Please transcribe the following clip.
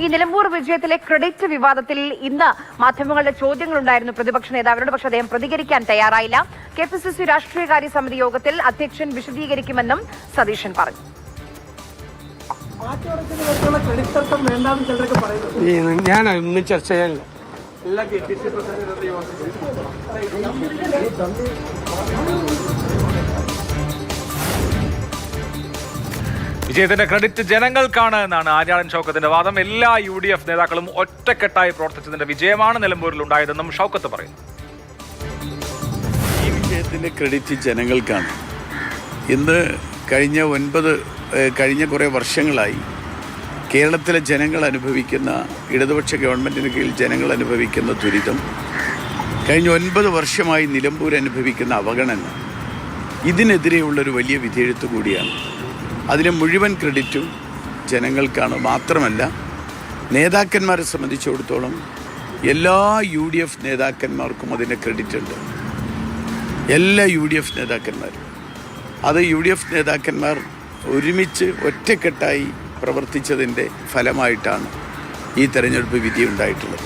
ഈ നിലമ്പൂർ വിജയത്തിലെ ക്രെഡിറ്റ് വിവാദത്തിൽ ഇന്ന് മാധ്യമങ്ങളുടെ ചോദ്യങ്ങളുണ്ടായിരുന്നു പ്രതിപക്ഷ നേതാവിനോട്. പക്ഷേ അദ്ദേഹം പ്രതികരിക്കാൻ തയ്യാറായില്ല. KPCC രാഷ്ട്രീയകാര്യ സമിതി യോഗത്തിൽ അധ്യക്ഷൻ വിശദീകരിക്കുമെന്നും സതീശൻ പറഞ്ഞു. ഞാനൊന്നും ചർച്ച ചെയ്യാനില്ല. വിജയത്തിന്റെ ക്രെഡിറ്റ് ജനങ്ങൾക്കാണ് എന്നാണ് ആര്യാടൻ ഷൗക്കത്തിന്റെ വാദം. എല്ലാ UDF നേതാക്കളും ഒറ്റക്കെട്ടായി പ്രവർത്തിച്ചതിന്റെ വിജയമാണ് നിലമ്പൂരിൽ ഉണ്ടായതെന്നും ഷൗക്കത്ത് പറയുന്നു. ഈ വിജയത്തിന്റെ ക്രെഡിറ്റ് ജനങ്ങൾക്കാണ്. ഇന്ന് കഴിഞ്ഞ കുറേ വർഷങ്ങളായി കേരളത്തിലെ ജനങ്ങൾ അനുഭവിക്കുന്ന, ഇടതുപക്ഷ ഗവൺമെൻറ്റിന് കീഴിൽ ജനങ്ങൾ അനുഭവിക്കുന്ന ദുരിതം, കഴിഞ്ഞ 9 വർഷമായി നിലമ്പൂർ അനുഭവിക്കുന്ന അവഗണന, ഇതിനെതിരെയുള്ളൊരു വലിയ വിധിയെഴുത്ത് കൂടിയാണ്. അതിന് മുഴുവൻ ക്രെഡിറ്റും ജനങ്ങൾക്കാണ്. മാത്രമല്ല, നേതാക്കന്മാരെ സംബന്ധിച്ചിടത്തോളം എല്ലാ UDF നേതാക്കന്മാർക്കും അതിൻ്റെ ക്രെഡിറ്റ് ഉണ്ട്. എല്ലാ UDF നേതാക്കന്മാരും, അത് UDF നേതാക്കന്മാർ ഒരുമിച്ച് ഒറ്റക്കെട്ടായി പ്രവർത്തിച്ചതിൻ്റെ ഫലമായിട്ടാണ് ഈ തെരഞ്ഞെടുപ്പ് വിധി ഉണ്ടായിട്ടുള്ളത്.